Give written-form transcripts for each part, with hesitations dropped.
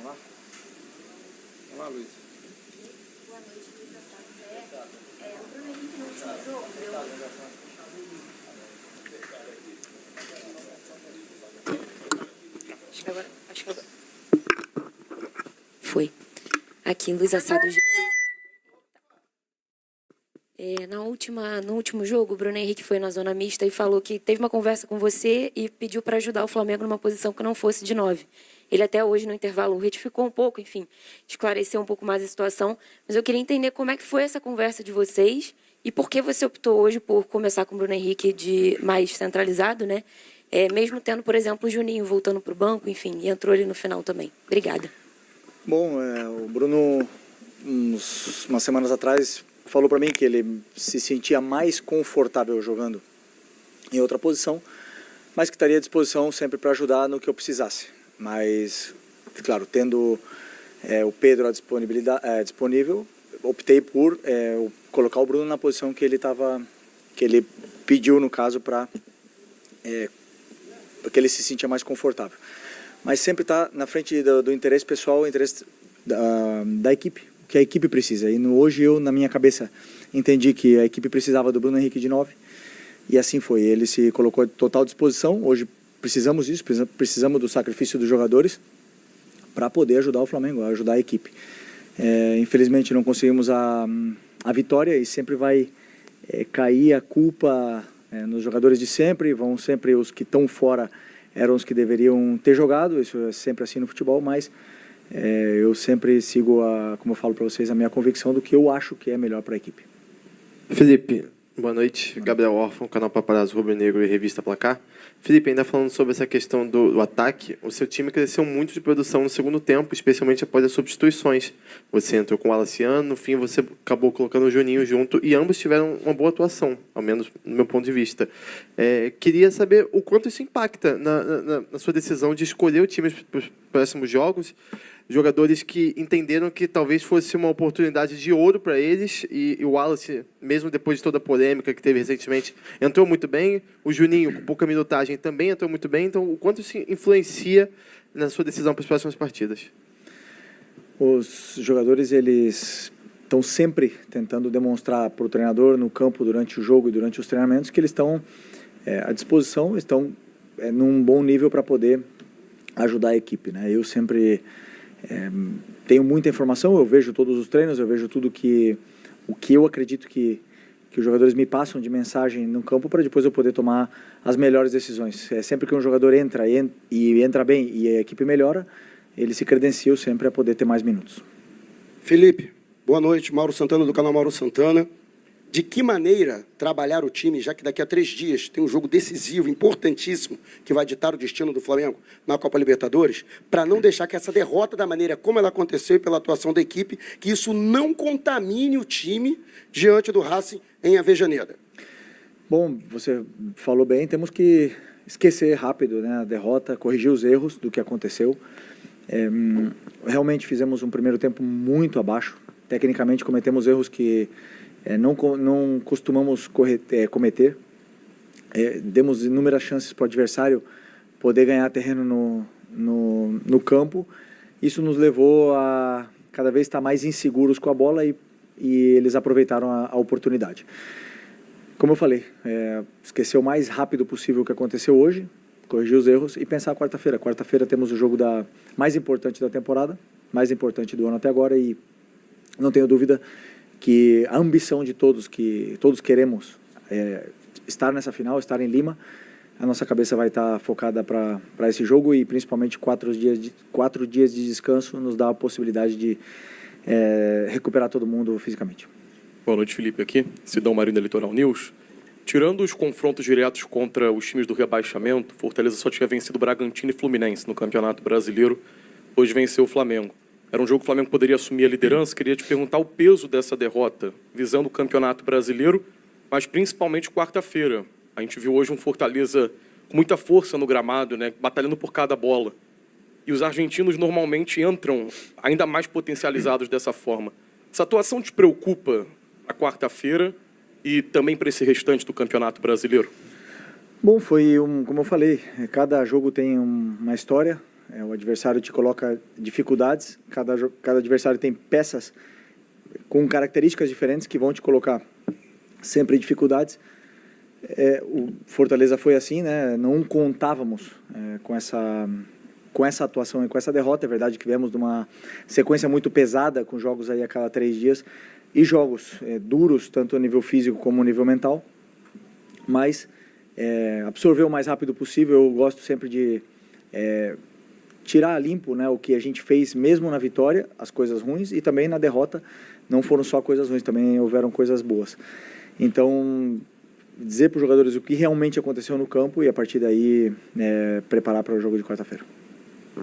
Vamos lá, Luiz. Boa noite, Luiz Assado. O Bruno Henrique no último jogo Acho que agora. Foi. Aqui, Luiz Assado. No último jogo, o Bruno Henrique foi na zona mista e falou que teve uma conversa com você e pediu para ajudar o Flamengo numa posição que não fosse de 9. Ele até hoje, no intervalo, retificou um pouco, enfim, esclareceu um pouco mais a situação. Mas eu queria entender como é que foi essa conversa de vocês e por que você optou hoje por começar com o Bruno Henrique de mais centralizado, né? Mesmo tendo, por exemplo, o Juninho voltando para o banco, enfim, e entrou ali no final também. Obrigada. Bom, o Bruno, umas semanas atrás, falou para mim que ele se sentia mais confortável jogando em outra posição, mas que estaria à disposição sempre para ajudar no que eu precisasse. Mas, claro, tendo o Pedro disponível, optei por colocar o Bruno na posição que ele pediu, no caso, para que ele se sentia mais confortável. Mas sempre está na frente do interesse pessoal, o interesse da equipe, que a equipe precisa. E hoje eu, na minha cabeça, entendi que a equipe precisava do Bruno Henrique de 9, e assim foi. Ele se colocou à total disposição. Hoje precisamos disso, precisamos do sacrifício dos jogadores para poder ajudar o Flamengo, ajudar a equipe. Infelizmente não conseguimos a vitória e sempre vai cair a culpa nos jogadores de sempre. Vão sempre os que estão fora, eram os que deveriam ter jogado. Isso é sempre assim no futebol, mas eu sempre sigo, como eu falo para vocês, a minha convicção do que eu acho que é melhor para a equipe. Felipe, boa noite. Gabriel Orfan, canal Paparazzo Rubro Negro e Revista Placar. Felipe, ainda falando sobre essa questão do ataque, o seu time cresceu muito de produção no segundo tempo, especialmente após as substituições. Você entrou com o Alaciano, no fim você acabou colocando o Juninho junto, e ambos tiveram uma boa atuação, ao menos no meu ponto de vista. Queria saber o quanto isso impacta na sua decisão de escolher o time para os próximos jogos. Jogadores que entenderam que talvez fosse uma oportunidade de ouro para eles, e o Wallace, mesmo depois de toda a polêmica que teve recentemente, entrou muito bem. O Juninho, com pouca minutagem, também entrou muito bem. Então, o quanto isso influencia na sua decisão para as próximas partidas? Os jogadores, eles estão sempre tentando demonstrar para o treinador no campo, durante o jogo e durante os treinamentos, que eles estão à disposição, estão num bom nível para poder ajudar a equipe, né? Eu sempre tenho muita informação, eu vejo todos os treinos, eu vejo tudo o que eu acredito que os jogadores me passam de mensagem no campo, para depois eu poder tomar as melhores decisões. Sempre que um jogador entra e entra bem e a equipe melhora, ele se credencia sempre a poder ter mais minutos. Felipe, boa noite. Mauro Santana, do canal Mauro Santana. De que maneira trabalhar o time, já que daqui a 3 dias tem um jogo decisivo, importantíssimo, que vai ditar o destino do Flamengo na Copa Libertadores, para não deixar que essa derrota, da maneira como ela aconteceu e pela atuação da equipe, que isso não contamine o time diante do Racing em Avejaneda? Bom, você falou bem, temos que esquecer rápido, né, a derrota, corrigir os erros do que aconteceu. Realmente fizemos um primeiro tempo muito abaixo, tecnicamente cometemos erros que não costumamos cometer. Demos inúmeras chances para o adversário poder ganhar terreno no campo. Isso nos levou a cada vez estar mais inseguros com a bola, e eles aproveitaram a oportunidade. Como eu falei, esquecer o mais rápido possível o que aconteceu hoje, corrigir os erros e pensar quarta-feira. Quarta-feira temos o jogo mais importante da temporada, mais importante do ano até agora, e não tenho dúvida que a ambição de todos, que todos queremos estar nessa final, estar em Lima, a nossa cabeça vai estar focada para esse jogo, e principalmente 4 dias de descanso nos dá a possibilidade de recuperar todo mundo fisicamente. Boa noite, Felipe, aqui, Sidão Marinho da Litoral News. Tirando os confrontos diretos contra os times do rebaixamento, Fortaleza só tinha vencido Bragantino e Fluminense no Campeonato Brasileiro, hoje venceu o Flamengo. Era um jogo que o Flamengo poderia assumir a liderança. Queria te perguntar o peso dessa derrota, visando o Campeonato Brasileiro, mas principalmente quarta-feira. A gente viu hoje um Fortaleza com muita força no gramado, né, batalhando por cada bola. E os argentinos normalmente entram ainda mais potencializados dessa forma. Essa atuação te preocupa a quarta-feira e também para esse restante do Campeonato Brasileiro? Bom, como eu falei, cada jogo tem uma história. O adversário te coloca dificuldades, cada adversário tem peças com características diferentes que vão te colocar sempre dificuldades. O Fortaleza foi assim, né? Não contávamos com essa atuação e com essa derrota. É verdade que viemos de uma sequência muito pesada, com jogos aí a cada 3 dias, e jogos duros, tanto a nível físico como a nível mental, mas absorver o mais rápido possível. Eu gosto sempre de tirar a limpo, né, o que a gente fez mesmo na vitória, as coisas ruins, e também na derrota não foram só coisas ruins, também houveram coisas boas. Então, dizer para os jogadores o que realmente aconteceu no campo e a partir daí preparar para o jogo de quarta-feira.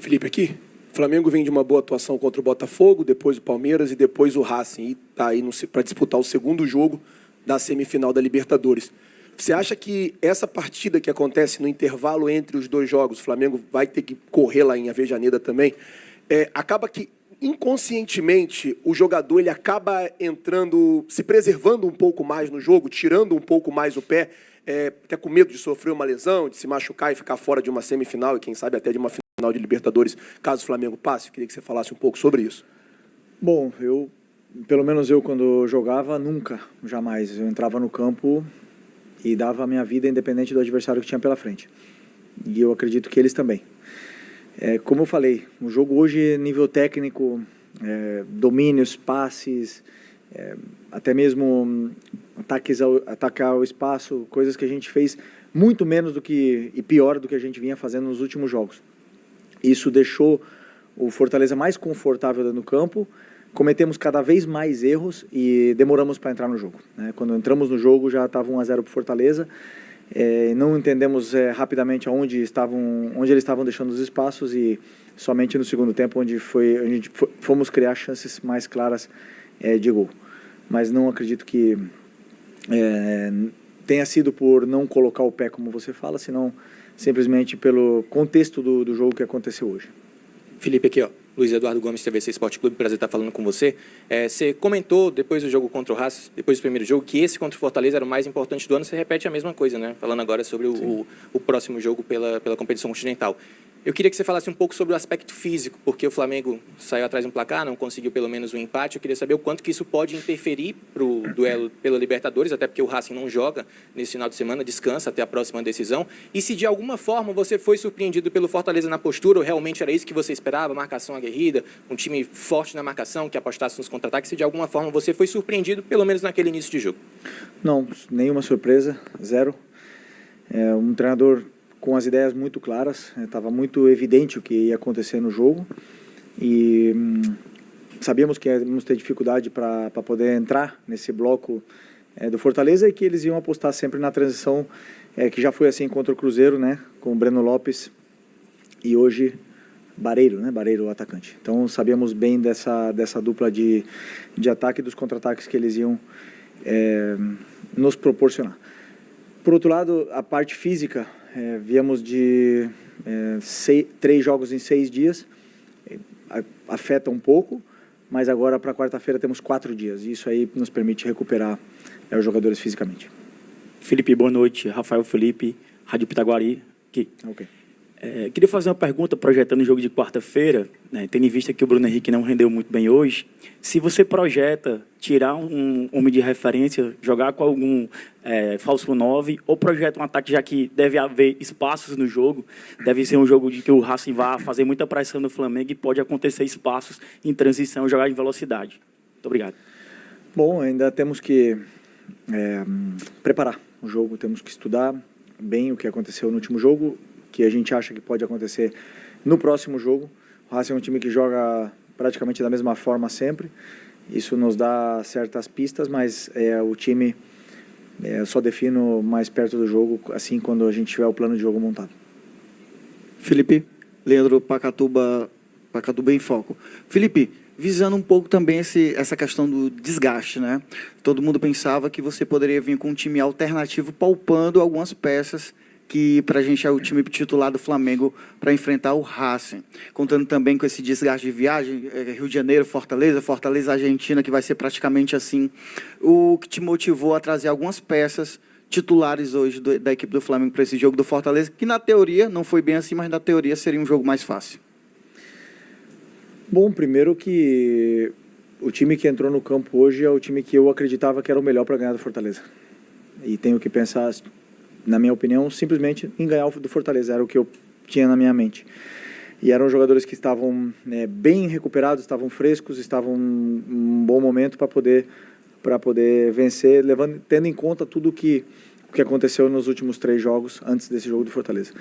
Felipe, aqui. O Flamengo vem de uma boa atuação contra o Botafogo, depois o Palmeiras e depois o Racing. E está aí para disputar o segundo jogo da semifinal da Libertadores. Você acha que essa partida que acontece no intervalo entre os 2 jogos, o Flamengo vai ter que correr lá em Avejaneda também, acaba que inconscientemente o jogador ele acaba entrando, se preservando um pouco mais no jogo, tirando um pouco mais o pé, até com medo de sofrer uma lesão, de se machucar e ficar fora de uma semifinal e quem sabe até de uma final de Libertadores, caso o Flamengo passe? Eu queria que você falasse um pouco sobre isso. Bom, pelo menos eu quando jogava, nunca, jamais. Eu entrava no campo e dava a minha vida independente do adversário que tinha pela frente. E eu acredito que eles também. Como eu falei, o jogo hoje, nível técnico, domínios, passes, até mesmo atacar ao espaço, coisas que a gente fez muito menos e pior do que a gente vinha fazendo nos últimos jogos. Isso deixou o Fortaleza mais confortável dentro do campo, cometemos cada vez mais erros e demoramos para entrar no jogo, né? Quando entramos no jogo já estava 1-0 para o Fortaleza, não entendemos rapidamente onde eles estavam deixando os espaços e somente no segundo tempo onde a gente fomos criar chances mais claras de gol. Mas não acredito que tenha sido por não colocar o pé, como você fala, senão simplesmente pelo contexto do jogo que aconteceu hoje. Felipe, aqui, ó. Luiz Eduardo Gomes, TVC Esporte Clube, prazer estar falando com você. Você comentou, depois do jogo contra o Racing, depois do primeiro jogo, que esse contra o Fortaleza era o mais importante do ano. Você repete a mesma coisa, né? Falando agora sobre o próximo jogo pela competição continental. Eu queria que você falasse um pouco sobre o aspecto físico, porque o Flamengo saiu atrás do placar, não conseguiu pelo menos um empate. Eu queria saber o quanto que isso pode interferir para o duelo pela Libertadores, até porque o Racing não joga nesse final de semana, descansa até a próxima decisão. E se de alguma forma você foi surpreendido pelo Fortaleza na postura, ou realmente era isso que você esperava, marcação aguerrida, um time forte na marcação, que apostasse nos contra-ataques, se de alguma forma você foi surpreendido, pelo menos naquele início de jogo? Não, nenhuma surpresa, zero. Um treinador com as ideias muito claras, estava muito evidente o que ia acontecer no jogo e sabíamos que íamos ter dificuldade para poder entrar nesse bloco do Fortaleza e que eles iam apostar sempre na transição, que já foi assim contra o Cruzeiro, né, com o Breno Lopes e hoje Barreiro, né, Barreiro o atacante. Então sabíamos bem dessa dupla de ataque e dos contra-ataques que eles iam nos proporcionar. Por outro lado, a parte física, viemos de 3 jogos em 6 dias, afeta um pouco, mas agora para quarta-feira temos 4 dias, e isso aí nos permite recuperar os jogadores fisicamente. Felipe, boa noite. Rafael Felipe, Rádio Pitaguari. Aqui. Okay. Queria fazer uma pergunta projetando o jogo de quarta-feira, né, tendo em vista que o Bruno Henrique não rendeu muito bem hoje. Se você projeta tirar um homem de referência, jogar com algum falso 9, ou projeta um ataque, já que deve haver espaços no jogo, deve ser um jogo de que o Racing vai fazer muita pressão no Flamengo e pode acontecer espaços em transição, jogar em velocidade. Muito obrigado. Bom, ainda temos que preparar o jogo, temos que estudar bem o que aconteceu no último jogo, que a gente acha que pode acontecer no próximo jogo. O Racing é um time que joga praticamente da mesma forma sempre. Isso nos dá certas pistas, mas o time eu só defino mais perto do jogo, assim, quando a gente tiver o plano de jogo montado. Felipe, Leandro Pacatuba em Foco. Felipe, visando um pouco também essa questão do desgaste, né? Todo mundo pensava que você poderia vir com um time alternativo, poupando algumas peças que para a gente é o time titular do Flamengo para enfrentar o Racing. Contando também com esse desgaste de viagem, Rio de Janeiro, Fortaleza, Argentina, que vai ser praticamente assim. O que te motivou a trazer algumas peças titulares hoje da equipe do Flamengo para esse jogo do Fortaleza, que na teoria, não foi bem assim, mas na teoria seria um jogo mais fácil. Bom, primeiro que o time que entrou no campo hoje é o time que eu acreditava que era o melhor para ganhar do Fortaleza. E tenho que pensar, na minha opinião, simplesmente em ganhar do Fortaleza. Era o que eu tinha na minha mente. E eram jogadores que estavam bem recuperados, estavam frescos, estavam em um bom momento para poder vencer, tendo em conta tudo o que aconteceu nos últimos 3 jogos antes desse jogo do Fortaleza.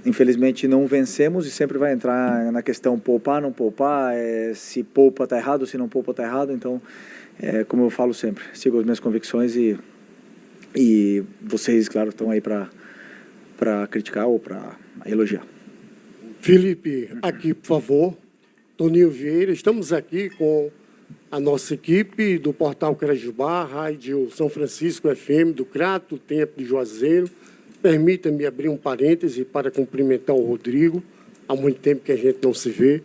Infelizmente não vencemos e sempre vai entrar na questão poupar, não poupar, se poupa está errado, se não poupa está errado. Então, como eu falo sempre, sigo as minhas convicções e vocês, claro, estão aí para criticar ou para elogiar. Felipe, aqui, por favor. Toninho Vieira, estamos aqui com a nossa equipe do Portal Crajubá, Rádio São Francisco FM, do Crato, Tempo de Juazeiro. Permita-me abrir um parêntese para cumprimentar o Rodrigo. Há muito tempo que a gente não se vê.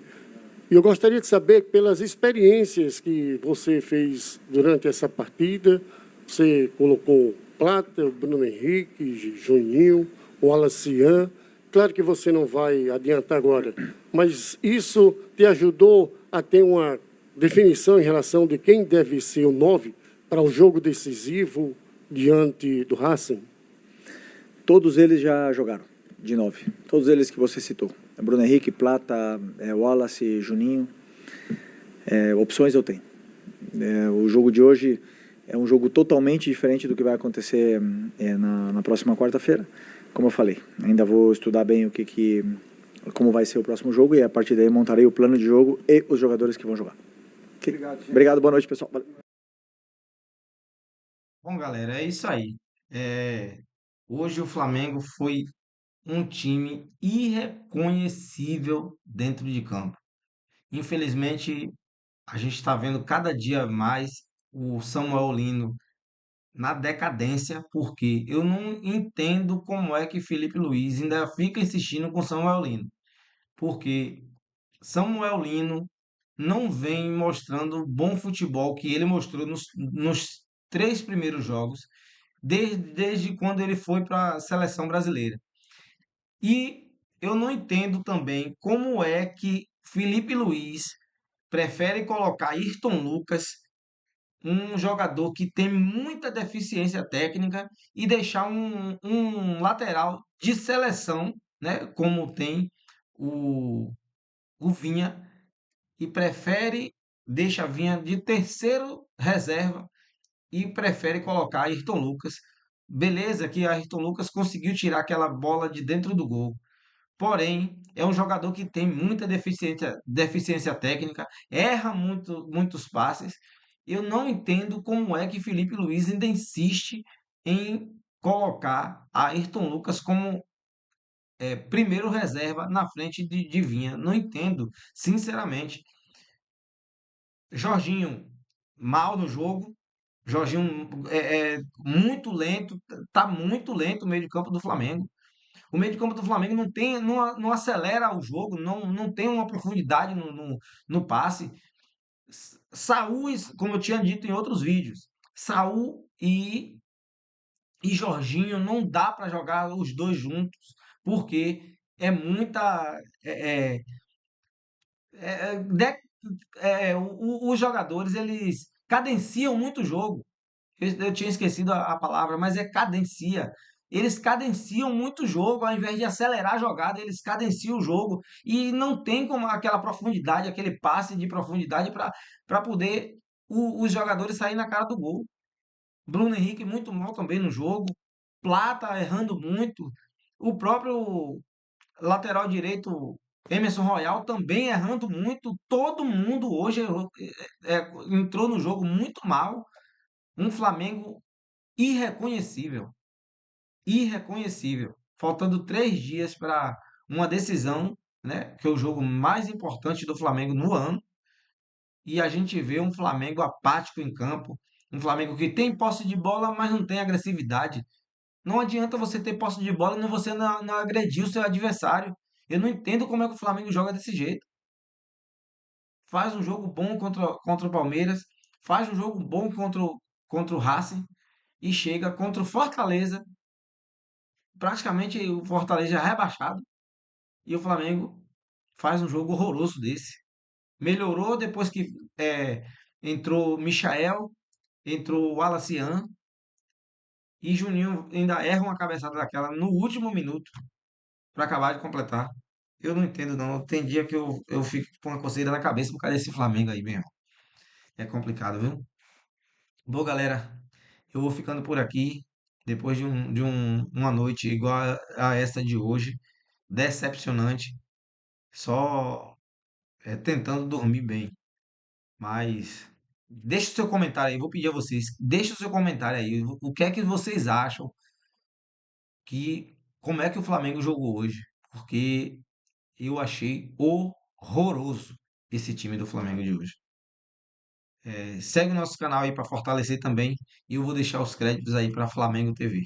E eu gostaria de saber, pelas experiências que você fez durante essa partida, você colocou Plata, o Bruno Henrique, Juninho, o Alacian. Claro que você não vai adiantar agora, mas isso te ajudou a ter uma definição em relação de quem deve ser o 9 para o jogo decisivo diante do Racing? Todos eles já jogaram de 9. Todos eles que você citou. Bruno Henrique, Plata, Wallace, Juninho. Opções eu tenho. O jogo de hoje é um jogo totalmente diferente do que vai acontecer na próxima quarta-feira. Como eu falei, ainda vou estudar bem como vai ser o próximo jogo e a partir daí montarei o plano de jogo e os jogadores que vão jogar. Okay? Obrigado, boa noite, pessoal. Valeu. Bom, galera, é isso aí. Hoje o Flamengo foi um time irreconhecível dentro de campo. Infelizmente, a gente está vendo cada dia mais o Samuel Lino na decadência, porque eu não entendo como é que Felipe Luiz ainda fica insistindo com Samuel Lino. Porque Samuel Lino não vem mostrando o bom futebol que ele mostrou nos 3 primeiros jogos, desde quando ele foi para a seleção brasileira. E eu não entendo também como é que Felipe Luiz prefere colocar Ayrton Lucas, um jogador que tem muita deficiência técnica, e deixar um lateral de seleção, né, como tem o Vinha, e deixa Vinha de terceiro reserva e prefere colocar Ayrton Lucas. Beleza que Ayrton Lucas conseguiu tirar aquela bola de dentro do gol. Porém, é um jogador que tem muita deficiência técnica, erra muitos passes. Eu não entendo como é que Felipe Luiz ainda insiste em colocar Ayrton Lucas como primeiro reserva na frente de Vinha. Não entendo, sinceramente. Jorginho, mal no jogo. Jorginho é muito lento, tá muito lento o meio de campo do Flamengo. O meio de campo do Flamengo não acelera o jogo, não tem uma profundidade no passe. Saúl, como eu tinha dito em outros vídeos, Saúl e Jorginho não dá para jogar os dois juntos, porque é muita. Os jogadores eles cadenciam muito o jogo. Eu tinha esquecido a palavra, mas é cadencia. Eles cadenciam muito o jogo, ao invés de acelerar a jogada, eles cadenciam o jogo e não tem como aquela profundidade, aquele passe de profundidade para poder os jogadores saírem na cara do gol. Bruno Henrique muito mal também no jogo, Plata errando muito, o próprio lateral direito Emerson Royal também errando muito. Todo mundo hoje entrou no jogo muito mal. Um Flamengo irreconhecível. Irreconhecível. Faltando 3 dias para uma decisão, né, que é o jogo mais importante do Flamengo no ano. E a gente vê um Flamengo apático em campo. Um Flamengo que tem posse de bola, mas não tem agressividade. Não adianta você ter posse de bola e você não agredir o seu adversário. Eu não entendo como é que o Flamengo joga desse jeito. Faz um jogo bom contra o Palmeiras, faz um jogo bom contra o Racing e chega contra o Fortaleza, praticamente o Fortaleza é rebaixado, e o Flamengo faz um jogo horroroso desse. Melhorou depois que entrou Michael, entrou o Alacian e Juninho ainda erra uma cabeçada daquela no último minuto para acabar de completar. Eu não entendo, não. Tem dia que eu fico com uma coceira na cabeça por causa desse Flamengo aí mesmo. É complicado, viu? Bom, galera, eu vou ficando por aqui. Depois uma noite igual a esta de hoje, decepcionante, só tentando dormir bem. Mas deixa o seu comentário aí, vou pedir a vocês, deixa o seu comentário aí. O que é que vocês acham como é que o Flamengo jogou hoje? Porque eu achei horroroso esse time do Flamengo de hoje. Segue o nosso canal aí para fortalecer também e eu vou deixar os créditos aí para Flamengo TV.